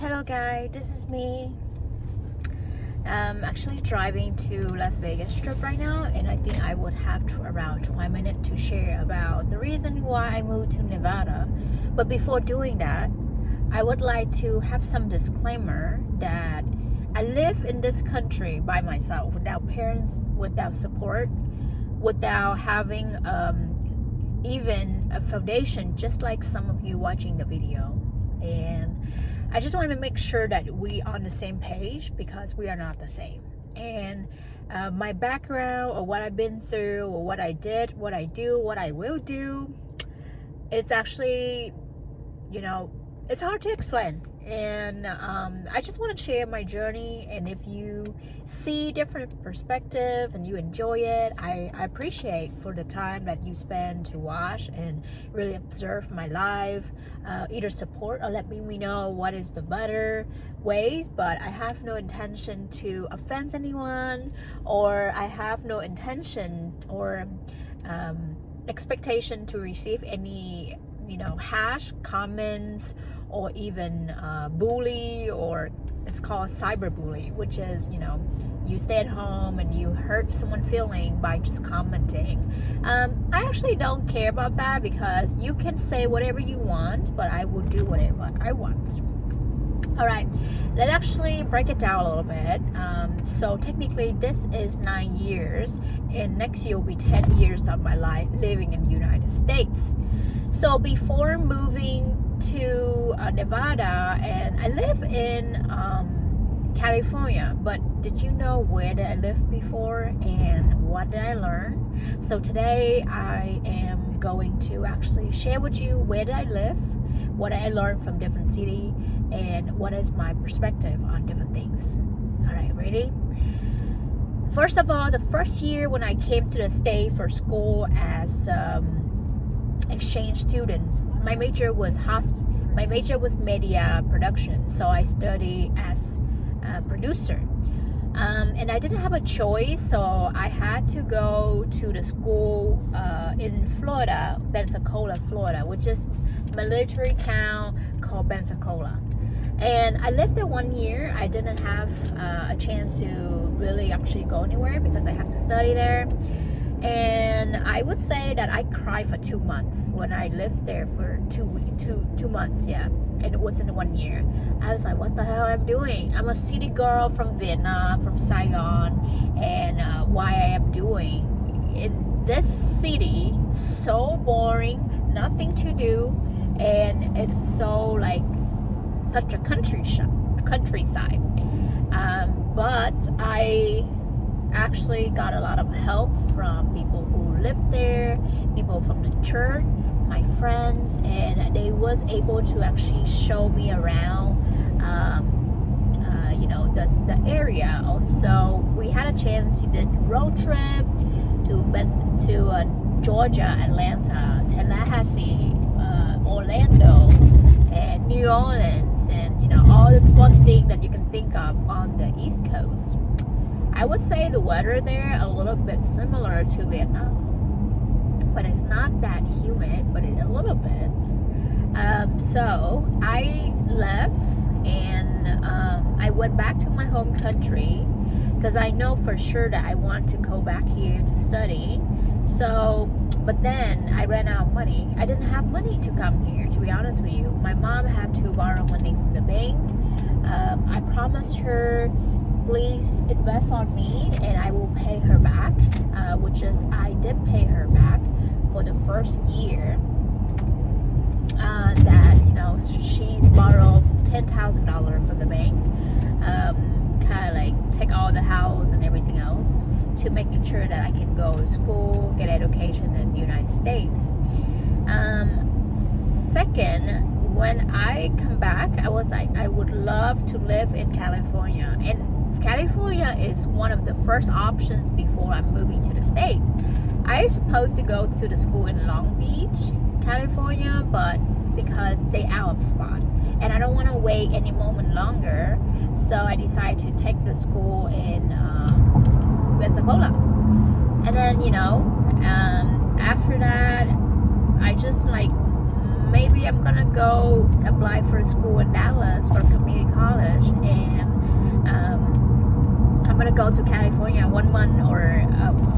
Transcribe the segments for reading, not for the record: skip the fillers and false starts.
Hello guys, this is me. I'm actually driving to Las Vegas trip right now, and I think I would have around 20 minutes to share about the reason why I moved to Nevada. But before doing that, I would like to have some disclaimer that I live in this country by myself, without parents, without support, without having even a foundation, just like some of you watching the video. And I just want to make sure that we are on the same page, because we are not the same. And my background, or what I've been through, or what I did, what I do, what I will do, it's actually, it's hard to explain. And I just want to share my journey. And if you see different perspective and you enjoy it, I appreciate for the time that you spend to watch and really observe my life. Either support or let me know what is the better ways. But I have no intention to offend anyone, or I have no intention or expectation to receive any hash comments, or even bully, or it's called cyberbully, which is you stay at home and you hurt someone's feeling by just commenting. I actually don't care about that, because you can say whatever you want, but I will do whatever I want. All right, let's actually break it down a little bit. So technically this is 9 years, and next year will be 10 years of my life living in the United States. So before moving to Nevada, and I live in California, but did you know where did I live before and what did I learn? So today I am going to actually share with you where did I live, what I learned from different city, and what is my perspective on different things. All right, ready? First of all, the first year when I came to the state for school as exchange students, my major was media production, so I studied as a producer. And I didn't have a choice, so I had to go to the school in Florida, Pensacola, Florida, which is a military town called Pensacola. And I lived there 1 year. I didn't have a chance to really actually go anywhere because I have to study there. And I would say that I cried for 2 months when I lived there for 2 months, yeah. And it wasn't 1 year. I was like, what the hell I'm doing? I'm a city girl from Vietnam, from Saigon, and why I am doing in this city, so boring, nothing to do, and it's so like such a countryside. But I actually got a lot of help from people who live there, people from the church, my friends, and they was able to actually show me around the area. Also, we had a chance to do road trip to Georgia, Atlanta, Tallahassee, Orlando, and New Orleans, and all the fun things that you can think of on the East Coast. I would say the weather there a little bit similar to Vietnam, but it's not that humid, but a little bit. So I left, and I went back to my home country, because I know for sure that I want to go back here to study. So, but then I ran out of money. I didn't have money to come here, to be honest with you. My mom had to borrow money from the bank. I promised her, please invest on me and I will pay her back, which is I did pay her back for the first year that she borrowed $10,000 from the bank, kind of like take all the house and everything else, to making sure that I can go to school, get education in the United States. Second, when I come back, I was like, I would love to live in California, and California is one of the first options before I'm moving to the States. I was supposed to go to the school in Long Beach, California, but because they out of spot, and I don't want to wait any moment longer, so I decided to take the school in Pensacola. And then after that, I just like maybe I'm gonna go apply for a school in Dallas for community college, and I'm gonna go to California 1 month or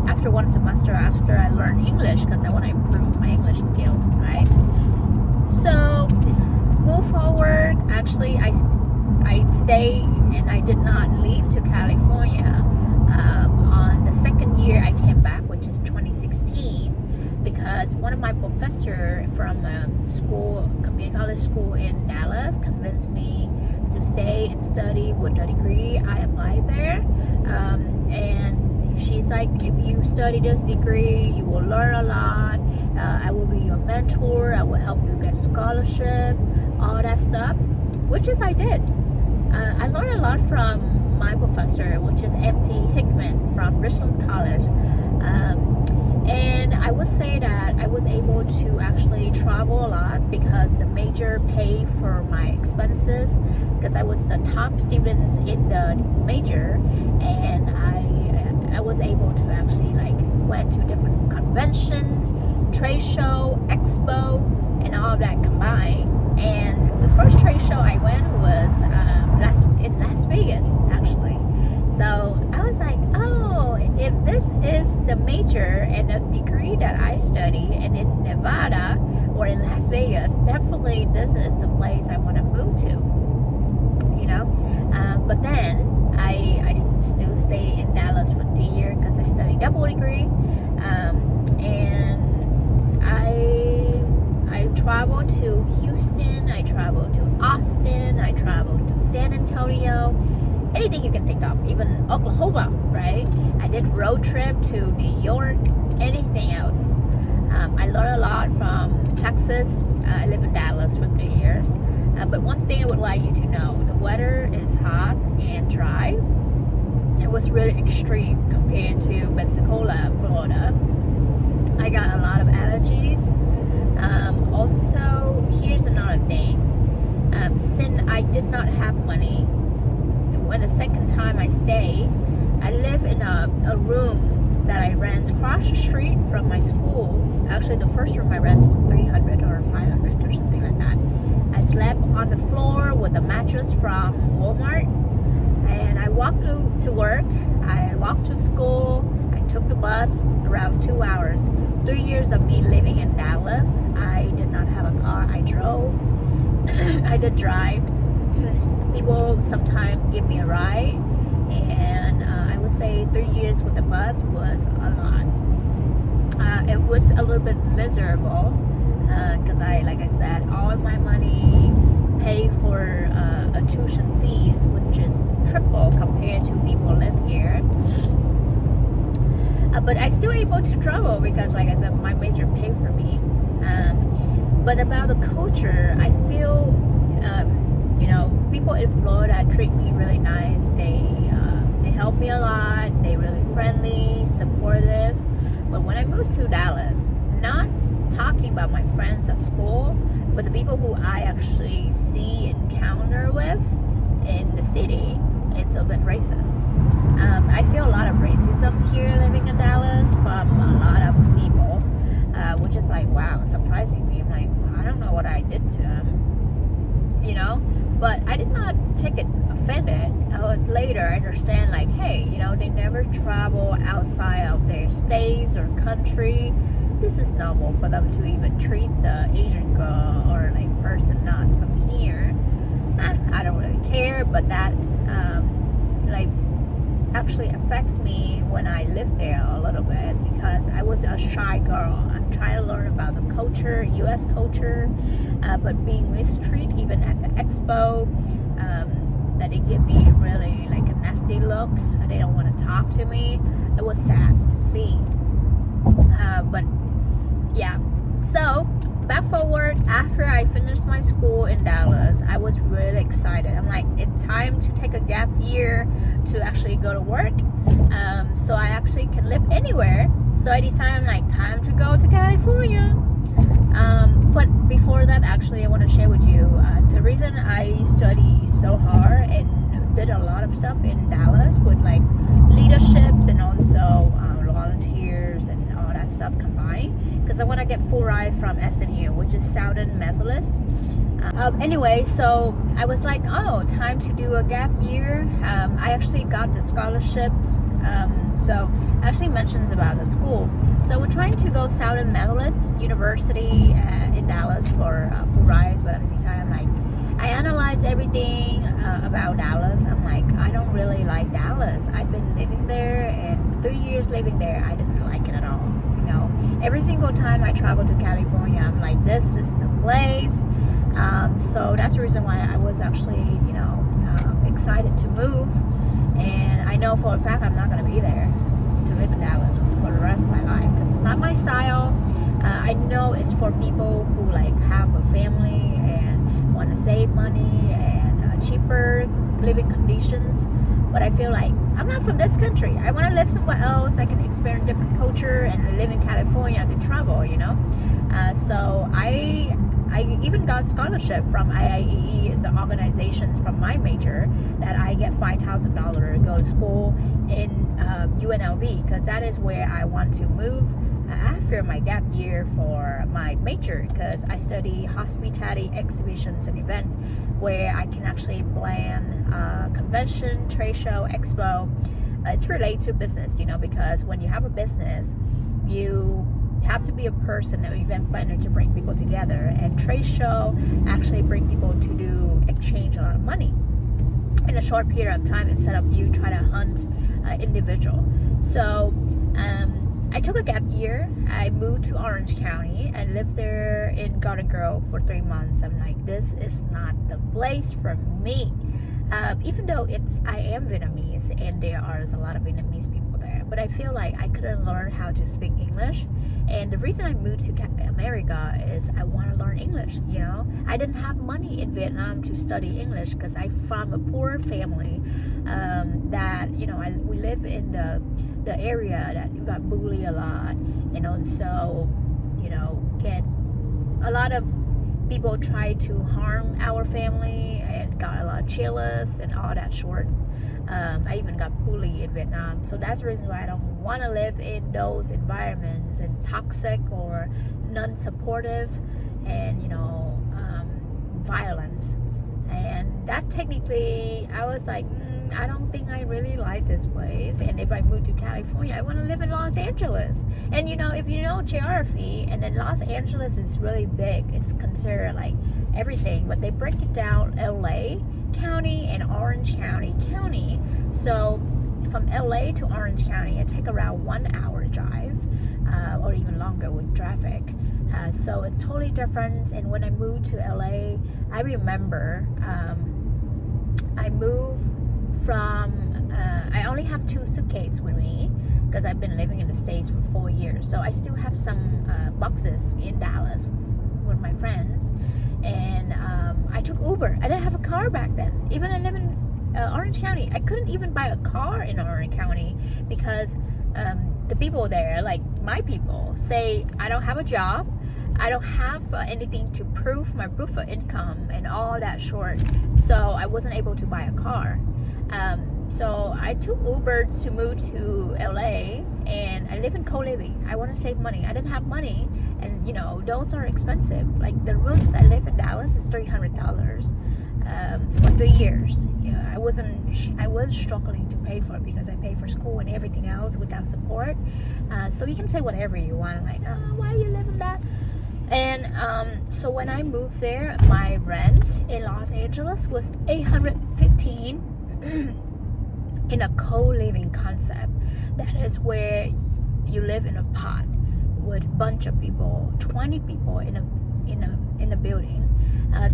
after 1 semester after I learn English, because I want to improve my English skill, right? So move forward. Actually, I stayed and I did not leave to California on the second year I came back, which is 2016, because one of my professor from school, community college school in Dallas, convinced me to stay and study with the degree I applied there. And she's like, if you study this degree, you will learn a lot. I will be your mentor. I will help you get scholarship, all that stuff, which is I did. I learned a lot from my professor, which is M.T. Hickman from Richland College. And I would say that I was able to actually travel a lot because the major paid for my expenses, because I was the top student in the major, and I was able to actually like went to different conventions, trade show, expo, and all of that combined. And the first trade show I went was in Las Vegas, actually. So I was like, oh, if this is the major and the degree that I studied, and in Nevada or in Las Vegas, definitely this is the place I want to move to, you know. But then I still stay in Dallas for 3 years because I studied double degree, and I traveled to Houston, I traveled to Austin, I traveled to San Antonio, anything you can think of, even Oklahoma, right? I did road trip to New York, anything else. I learned a lot from Texas. I live in Dallas for 3 years. But one thing I would like you to know, the weather is hot and dry. It was really extreme compared to Pensacola, Florida. I got a lot of allergies. Also, here's another thing. Since I did not have money, when the second time I stayed, I live in a room that I rent across the street from my school. Actually, the first room I rent was 300 or 500 or something like that. I slept on the floor with a mattress from Walmart, and I walked to work. I walked to school. I took the bus around 2 hours. 3 years of me living in Dallas, I did not have a car. I drove. I did drive. People sometimes give me a ride, and I would say 3 years with the bus was a lot. It was a little bit miserable because like I said, all of my money paid for a tuition fees, which is triple compared to people live here. But I still able to travel because, like I said, my major paid for me. But about the culture, I feel, people in Florida treat me really nice. They help me a lot. They really friendly, supportive. But when I moved to Dallas, not talking about my friends at school, but the people who I actually see and encounter with in the city, it's a bit racist. I feel a lot of racism here living in Dallas from a lot of people, which is like, wow, surprising me. I'm like, I don't know what I did to them, but I did not take it offended. Later I understand, like, hey, they never travel outside of their states or country. This is normal for them to even treat the Asian girl or like person not from here. I don't really care, but that actually affects me when I lived there a little bit, because I was a shy girl. I'm trying to learn about the culture, U.S. culture, but being mistreated even at the expo, that they give me really like a nasty look. They don't want to talk to me. It was sad to see. But yeah, so back forward, after I finished my school in Dallas, I was really excited. I'm like, it's time to take a gap year to actually go to work, so I actually can live anywhere. So I decided, I'm like, time to go to California. But before that, actually, I want to share with you the reason I studied so hard and did a lot of stuff in Dallas with like leaderships and also volunteers and all that stuff combined, because I want to get full ride from SMU, which is Southern Methodist. Anyway, so I was like, oh, time to do a gap year. I actually got the scholarships. So actually mentions about the school. So we're trying to go Southern Methodist University in Dallas for Rise, but at the time, like, I analyzed everything about Dallas. I'm like, I don't really like Dallas. I've been living there, and 3 years living there, I didn't like it at all. You know, every single time I travel to California, I'm like, this is the place. So that's the reason why I was actually, you know, excited to move. And I know for a fact I'm not going to be there to live in Dallas for the rest of my life, because it's not my style. I know it's for people who like have a family and want to save money and cheaper living conditions. But I feel like I'm not from this country. I want to live somewhere else. I can experience different culture and live in California to travel, you know. So I even got scholarship from IIEE. It's an organization from my major that I get $5,000 to go to school in UNLV, because that is where I want to move after my gap year for my major, because I study hospitality, exhibitions, and events, where I can actually plan convention, trade show, expo. It's related to business, you know, because when you have a business, you have to be a person, an event planner, to bring people together, and trade show actually bring people to do exchange a lot of money in a short period of time, instead of you try to hunt individual. So I took a gap year. I moved to Orange County and lived there in Garden Grove for 3 months. I'm like, this is not the place for me. Even though I am Vietnamese and there are a lot of Vietnamese people there, but I feel like I couldn't learn how to speak English. And the reason I moved to America is I want to learn English, you know. I didn't have money in Vietnam to study English, because I'm from a poor family that, you know, we live in the area that you got bullied a lot, you know. And so, you know, a lot of people try to harm our family and got a lot of jealous and all that short. I even got bullied in Vietnam. So that's the reason why I don't want to live in those environments and toxic or non-supportive and, you know, violence. And that technically, I was like, I don't think I really like this place. And if I move to California, I want to live in Los Angeles. And you know, if you know geography, and then Los Angeles is really big. It's considered like everything, but they break it down LA County and Orange County. So from LA to Orange County, it takes around 1 hour drive, or even longer with traffic. So it's totally different. And when I moved to LA, I remember I moved from I only have 2 suitcases with me, because I've been living in the States for 4 years. So I still have some boxes in Dallas with my friends. And I took Uber. I didn't have a car back then. Even I live in Orange County, I couldn't even buy a car in Orange County, because the people there, like my people, say I don't have a job, I don't have anything to prove my proof of income and all that short. So I wasn't able to buy a car. So I took Uber to move to LA, and I live in co-living. I want to save money. I didn't have money, and you know, those are expensive. Like the rooms I live in Dallas is $300 for 3 years. You know, I was struggling to pay for it, because I pay for school and everything else without support. So you can say whatever you want, like, oh, why are you living that? And so when I moved there, my rent in Los Angeles was $815 in a co-living concept. That is where you live in a pod with a bunch of people, 20 people in a building.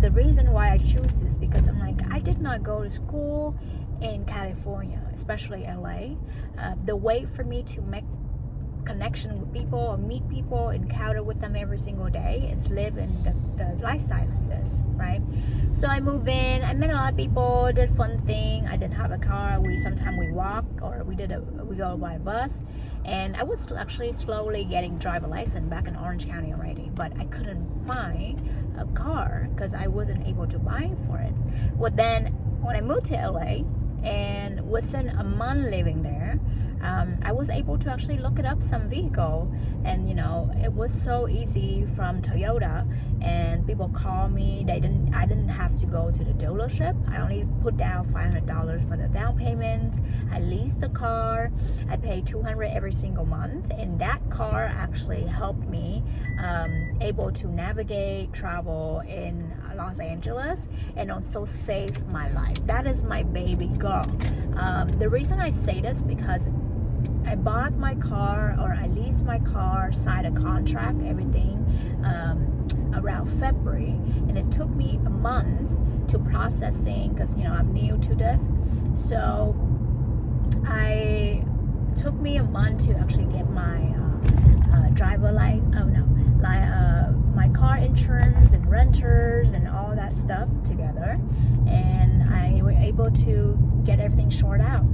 The reason why I choose this, because I'm like, I did not go to school in California, especially LA. The way for me to make connection with people or meet people, encounter with them every single day, is live in the lifestyle like this, right? So I moved in, I met a lot of people, did fun thing. I didn't have a car. Sometimes we walk, or we go by bus. And I was actually slowly getting driver license back in Orange County already, but I couldn't find a car because I wasn't able to buy for it. Well, then when I moved to LA, and within a month living there, I was able to actually look it up some vehicle, and it was so easy from Toyota, and people call me. I didn't have to go to the dealership. I only put down $500 for the down payment. I leased the car. I pay $200 every single month, and that car actually helped me able to navigate, travel in Los Angeles, and also save my life. That is my baby girl. The reason I say this because I bought my car, or I leased my car, signed a contract, everything around February, and it took me a month to processing because I'm new to this. So I took me a month to actually get my driver license. Oh no, my car insurance and renters and all that stuff together, and I was able to get everything sorted out.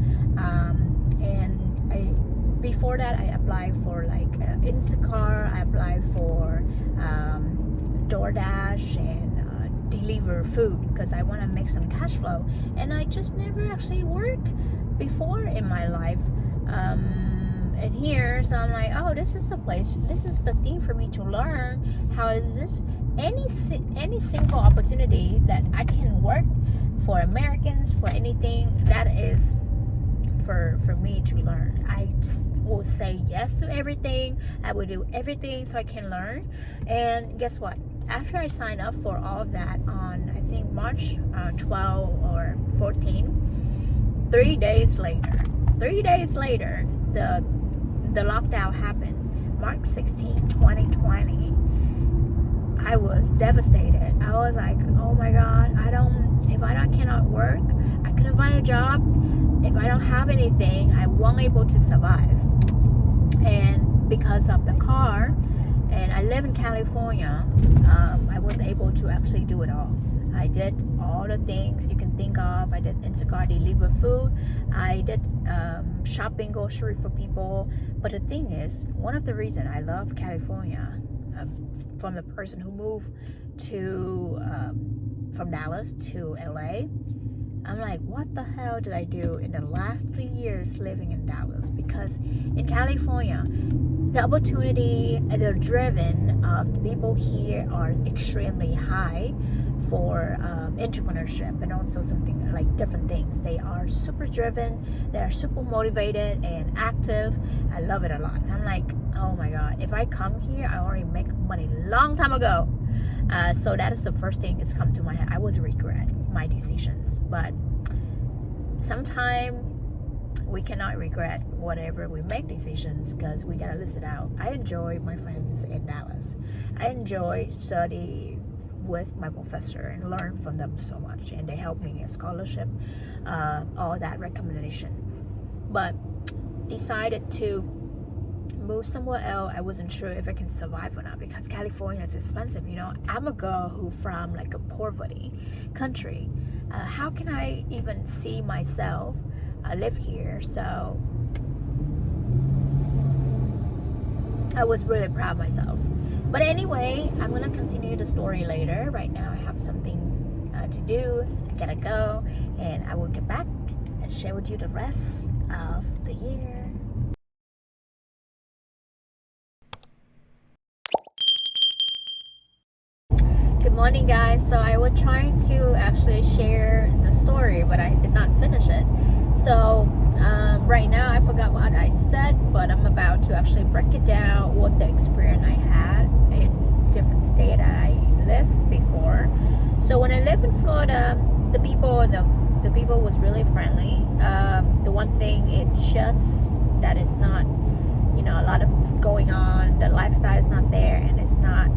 Before that, I applied for like Instacart. I applied for DoorDash and deliver food because I want to make some cash flow, and I just never actually worked before in my life. And here, so I'm like, oh, this is the place. This is the thing for me to learn. How is this? Any single opportunity that I can work for Americans, for anything, that is for me to learn. I will say yes to everything. I will do everything so I can learn. And guess what? After I signed up for all of that on, I think, March 12 or 14, 3 days later, the lockdown happened. March 16, 2020. I was devastated. I was like, oh my God, if I cannot work, I couldn't find a job. If I don't have anything, I won't able to survive. And because of the car, and I live in California, I was able to actually do it all. I did all the things you can think of. I did Instacart, deliver food. I did shopping, grocery for people. But the thing is, one of the reasons I love California, from the person who moved from Dallas to LA, I'm like, what the hell did I do in the last 3 years living in Dallas? Because in California, the opportunity and the driven of the people here are extremely high for entrepreneurship, and also something like different things. They are super driven, they are super motivated and active. I love it a lot. I'm like, oh my God, if I come here, I already make money long time ago. So that is the first thing that's come to my head. I would regret my decisions, but sometimes we cannot regret whatever we make decisions because we gotta list it out. I enjoy my friends in Dallas. I enjoy study with my professor and learn from them so much, and they help me get scholarship, all that recommendation. But decided to move somewhere else. I wasn't sure if I can survive or not because California is expensive. I'm a girl who from like a poverty country. How can I even see myself live here? So I was really proud of myself. But anyway, I'm gonna continue the story later. Right now I have something to do. I gotta go, and I will get back and share with you the rest of the year. Good morning, guys. So I was trying to actually share the story, but I did not finish it. So right now I forgot what I said, but I'm about to actually break it down, what the experience I had in different state that I lived before. So when I lived in Florida, the people was really friendly. The one thing, it's just that it's not, a lot of going on. The lifestyle is not there, and it's not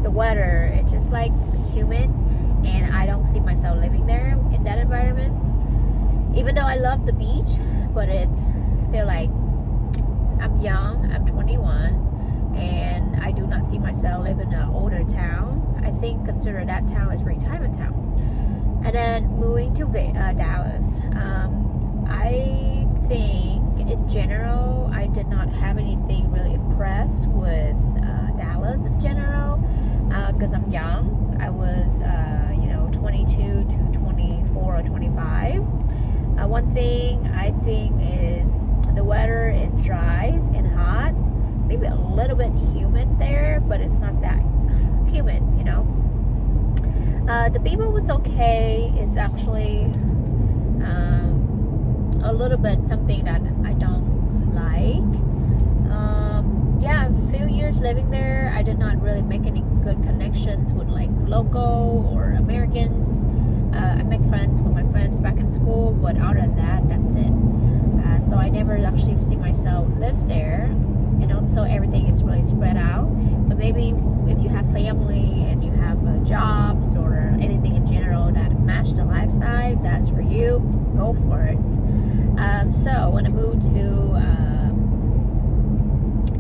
the weather. It's just like humid, and I don't see myself living there in that environment. Even though I love the beach, but it feel like I'm young. I'm 21, and I do not see myself living in an older town. I think consider that town as retirement town. And then moving to Dallas, I think in general I did not have anything really impressed with Dallas in general, because I'm young. I was 22 to 24 or 25. One thing I think is The weather is dry and hot, maybe a little bit humid there, but it's not that humid, you know. The people was okay. It's actually a little bit something that I don't like. Yeah, a few years living there, I did not really make any good connections with like local or Americans. I make friends with my friends back in school, but other than that, that's it. So I never actually see myself live there, and also everything is really spread out. But maybe if you have family and you have jobs or anything in general that match the lifestyle, that's for you. Go for it. So when I moved to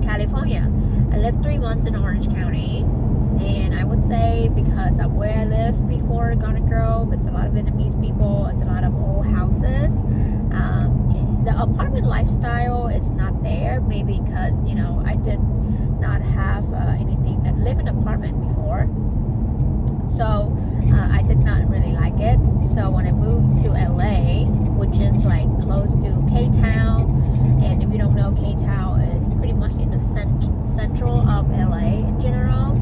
California, I lived 3 months in Orange County, and I would say because of where I lived before Garden Grove, it's a lot of Vietnamese people, it's a lot of old houses. The apartment lifestyle is not there, maybe because, you know, I did not have anything that live in an apartment before, so I did not really like it. So when I moved to LA, which is like close to K-Town, and if you don't know, K-Town is pretty much in the central of LA in general.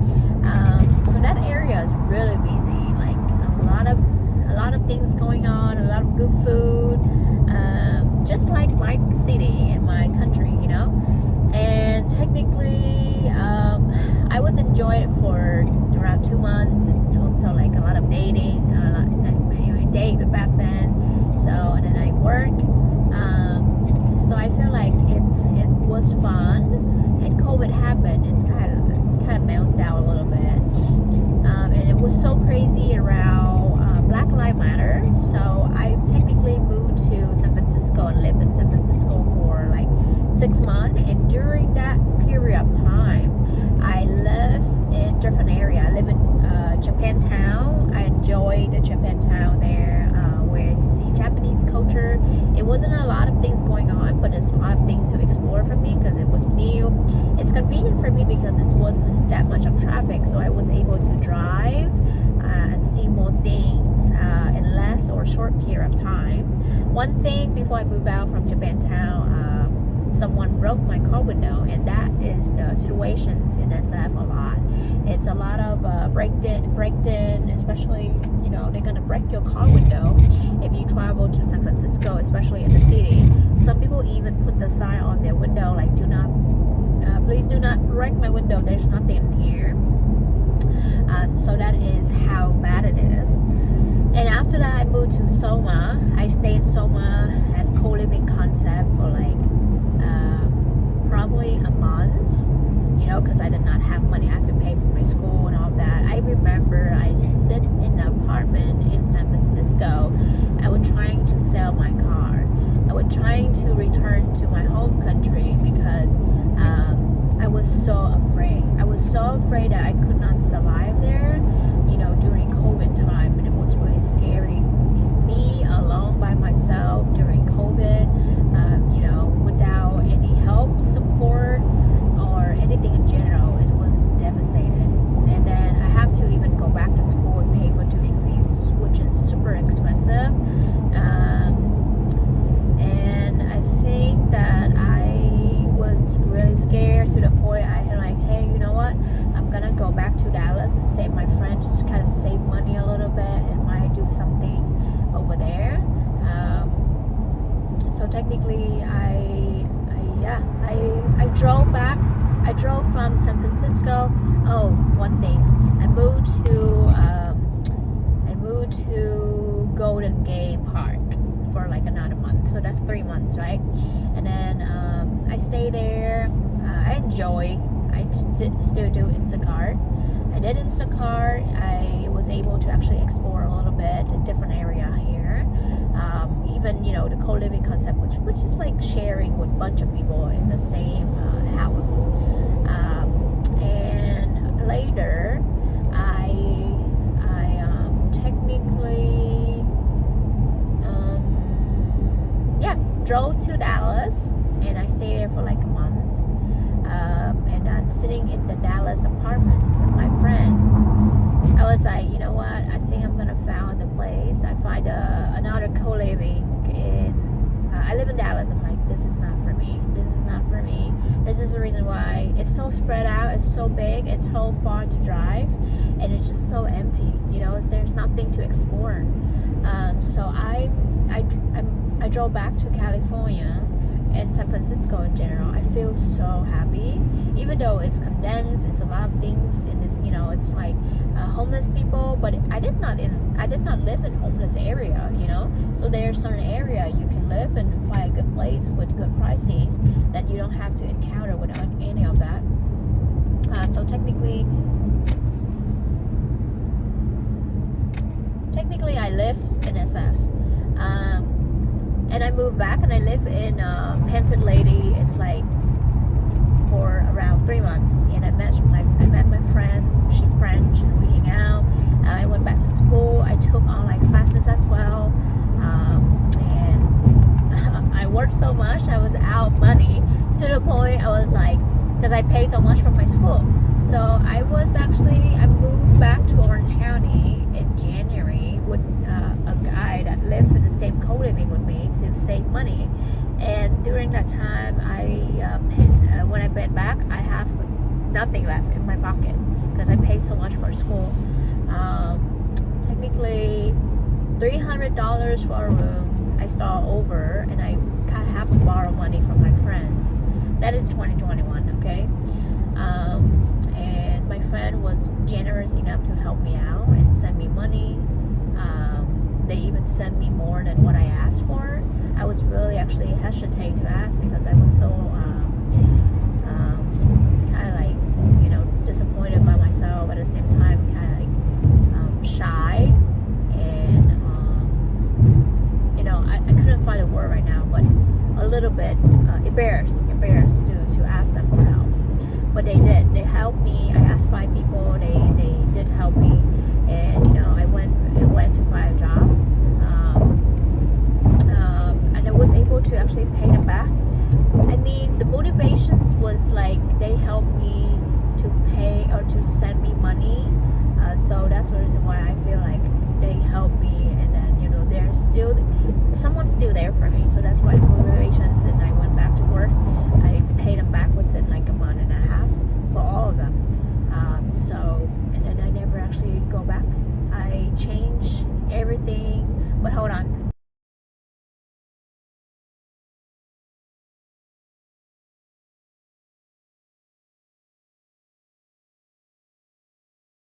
So that area is really busy, like a lot of things going on, a lot of good food, just like my city and my country, you know. And technically, I was enjoying it for around 2 months, and also like a lot of dating. I dated back then, so, and then I work. So I feel like it was fun, and COVID happened. It's kind of melted down a little bit, and it was so crazy around Black Lives Matter. So I technically moved to San Francisco and lived in San Francisco for like 6 months, and during that period of time, I lived in different area. I live in Japantown. I enjoyed the Japantown there, where you see Japanese culture. It wasn't a lot of things going on, but there's a lot of things to explore for me because it was new. It's convenient for me because it wasn't that much of traffic, so I was able to drive and see more things in less or short period of time. One thing before I moved out from Japantown, someone broke my car window, and that is the situations in SF a lot. It's a lot of break-in, especially, you know, they're gonna break your car window if you travel to San Francisco, especially in the city. Some people even put the sign on their window like, "Do not, please do not break my window. There's nothing here." So that is how bad it is. And after that, I moved to Soma. I stayed in Soma at co-living concept for like probably a month, you know, because I did not have money. I had to pay for my school and all that. I remember I sit in the apartment in San Francisco. I was trying to sell my car. I was trying to return to my home country because I was so afraid. I was so afraid that I could not survive there, you know, during COVID time, and it was really scary. Me alone by myself during COVID, you know, without any help, support, or anything in general, it was devastating. And then I have to even go back to school and pay for tuition fees, which is super expensive. And I think that I was really scared to the point I had like, hey, you know what? I'm gonna go back to Dallas and stay with my friend to just kind of save money a little bit and might do something over there. So technically, I drove back. I drove from San Francisco. Oh, one thing, I moved to Golden Gate Park for like another month. So that's 3 months, right? And then I stay there. I enjoy. I still do Instacart. I did Instacart. I was able to actually explore a little bit a different area here. Even, you know, the co-living concept, which is like sharing with a bunch of people in the same house. And later, I technically, drove to Dallas, and I stayed there for like a month. And I'm sitting in the Dallas apartments with my friends. I was like, you know what? I think I'm gonna find the place. I find another co-living in. I live in Dallas. I'm like, this is not for me. This is not for me. This is the reason why it's so spread out. It's so big. It's so far to drive, and it's just so empty. You know, there's nothing to explore. So I drove back to California and San Francisco in general. I feel so happy, even though it's condensed. It's a lot of things, and it's, you know, it's like homeless people. But I did not live in homeless area. You know, so there's certain area you can live and find a good place with good pricing that you don't have to encounter with any of that. So technically I live in SF. And I moved back and I live in Pensacola. It's like for around 3 months, and I met my friends. She's French, and we hang out. I went back to school. I took online classes as well, and I worked so much. I was out of money to the point I was like, because I paid so much for my school. So I moved back to Orange County in January with a guy that lived in the same co-living with me to save money. And during that time, when I went back, I have nothing left in my pocket because I paid so much for school. Technically, $300 for a room. I start over, and I kind of have to borrow money from my friends. That is 2021, okay? And my friend was generous enough to help me out and send me money. They even sent me more than what I asked for. I was really actually hesitate to ask because I was so kind of like, you know, disappointed by myself. At the same time, kind of like shy, and you know, I couldn't find a word right now, but a little bit embarrassed to ask them for help. But they did. They helped me. I asked 5 people. They did help me, and you know, I went to find a job, and I was able to actually pay them back. I mean, the motivations was like they helped me to pay or to send me